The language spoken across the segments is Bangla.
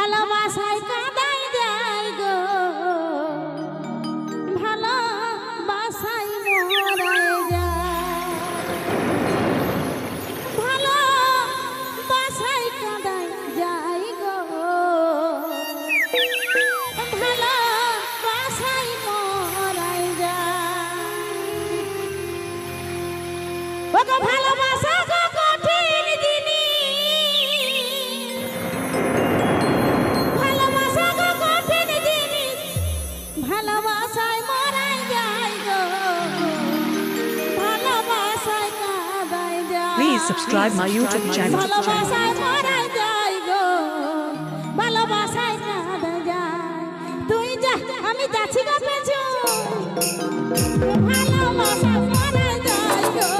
ভালোবাসায় কাঁদাই যায় গো, ভালোবাসায় মরাই যায়, ভালোবাসায় কাঁদাই যায় গো, ভালোবাসায় মরাই যায়। ওগো ভালোবাসা গো কঠিন জিনিস, ভালোবাসা গো কঠিন জিনিস, ভালোবাসায় মরাই যায় গো, ভালোবাসায় কাঁদাই যায়। Please subscribe my YouTube channel. ভালোবাসায় মরাই যায় গো, ভালোবাসায় কাঁদাই যায়। তুই যা আমি যাচ্ছি গো পেছু, ভালোবাসায় মরাই যায় গো,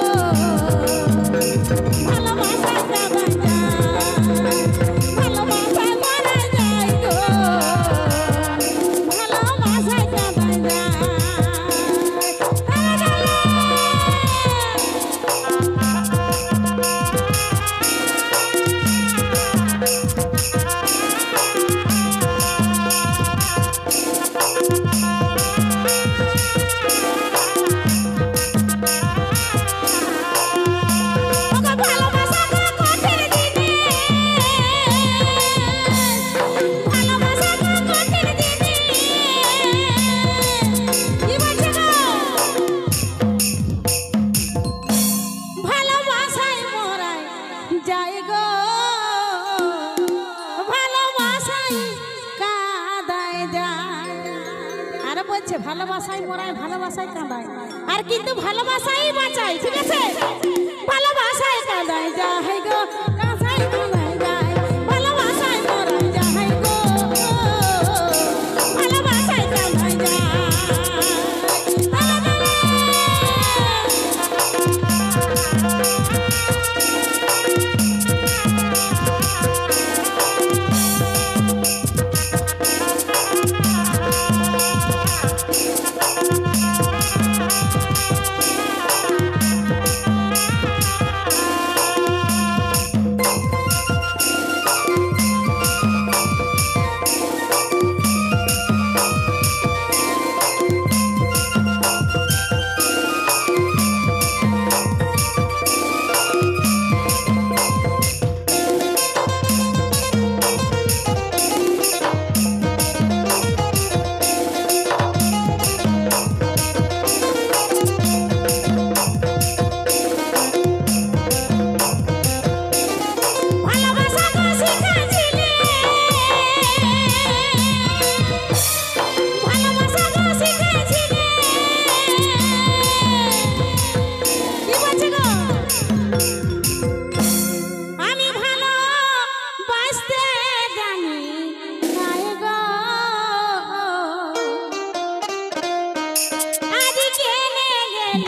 ভালোবাসায় কাঁদাই যায়, ভালোবাসায় মরাই যায় গো, ভালোবাসায় কাঁদাই যায়। ভালোবাসাই মরায়, ভালোবাসাই কাঁদায়, আর কিন্তু ভালোবাসাই বাঁচায়। ঠিক আছে, ভালোবাসাই কাঁদায় যায় গো, কাঁদাই কাঁদায় যায়, ভালোবাসাই মরায় যায় গো, ভালোবাসাই কাঁদায় যায়।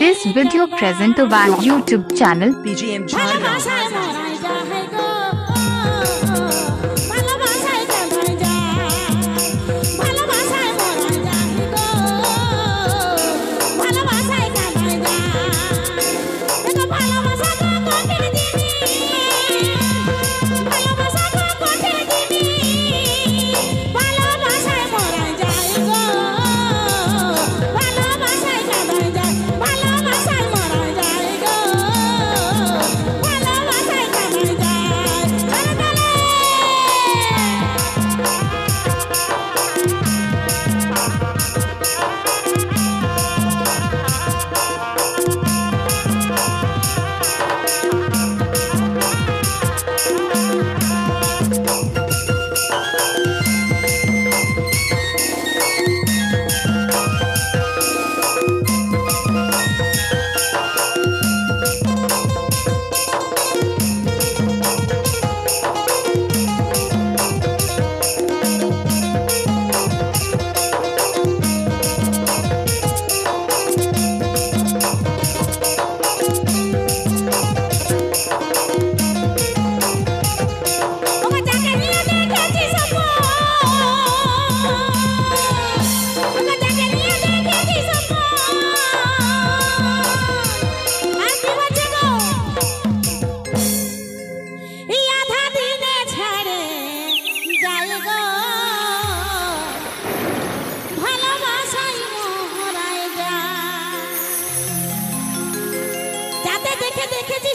This video present on YouTube channel BGM Jharkhand. ভালোবাসায়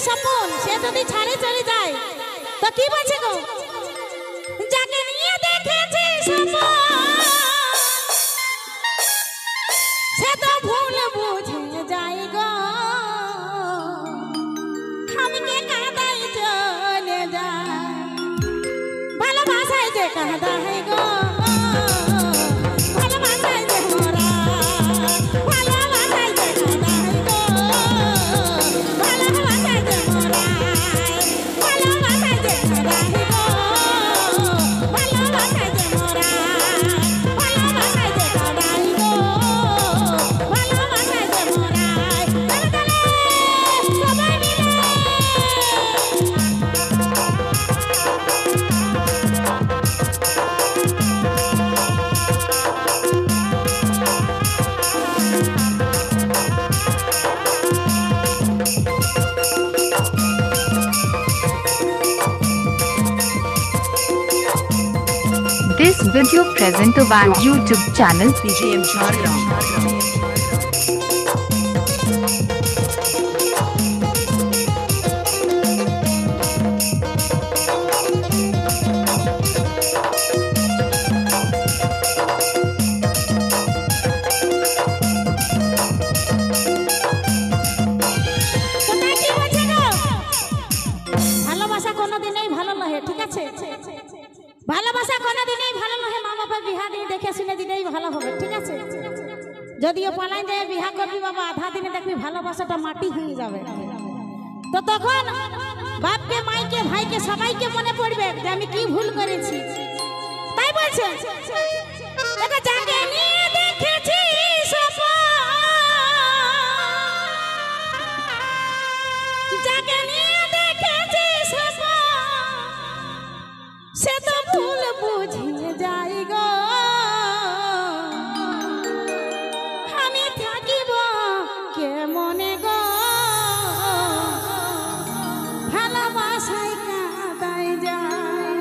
স্বপন সে যদি ছাড়ে চলে যায় তো কি বলছে গো যাকে নিয়ে দেখেছি স্বপন সে তো ভুল বুঝে যায় গো আমি কে কাঁদাই চলে যায় ভালোবাসায় যে কাঁদাই গো ভালোবাসায় যে মোরা ভালোবাসায় যে কাঁদাই গো ভালোবাসায় যে মোরা ভালোবাসায় যে কাঁদাই গো ভালোবাসায় যে মোরা ভালোবাসায় যে কাঁদাই গো ভালোবাসায় যে মোরা সবাই মিলে This video presented by YouTube channel BGM Jharkhand. কোথায় কি বলছে গো ভালোবাসা কোনোদিনই ভালো নয় ঠিক আছে ভালোবাসা কোনোদিনই ভালো নয় মা বাবা বিহা দিয়ে দেখে শুনে দিলেই ভালো হবে ঠিক আছে যদিও পালাই যায় বিহা করবি বাবা আধা দিনে দেখবি ভালোবাসাটা মাটি হয়ে যাবে তো তখন বাপকে মাইকে ভাইকে সবাইকে মনে পড়বে যে আমি কি ভুল করেছি তাই বলছে এটা যাকে নিয়ে দেখেছি যাকে নিয়ে দেখেছি সে তো ভুল বুঝিয়ে যাই গো আমি থাকিব কে মনে গো ভালোবাসায় কাঁদাই যায়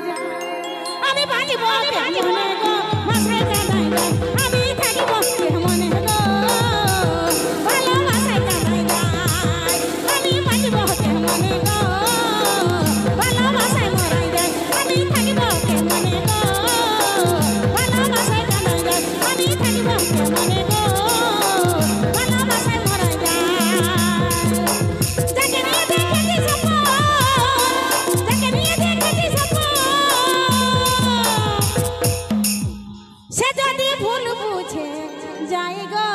আমি বাঁচিব কে মনে গো ভাষায় কাঁদাই যায় আমি থাকিব কে মনে গো ভালোবাসায় কাঁদাই যায় আমি বাঁচিব কে মনে গো ভালোবাসায় মরাই যায় আমি থাকিব কে মনে গো ভালোবাসায় কাঁদাই যায় আমি থাকিব কে মনে গো ভালোবাসায় মরাই যায় যাকে নিয়ে দেখেছি স্বপন যাকে নিয়ে দেখেছি স্বপন সে যদি ভুল বুঝে যায় গো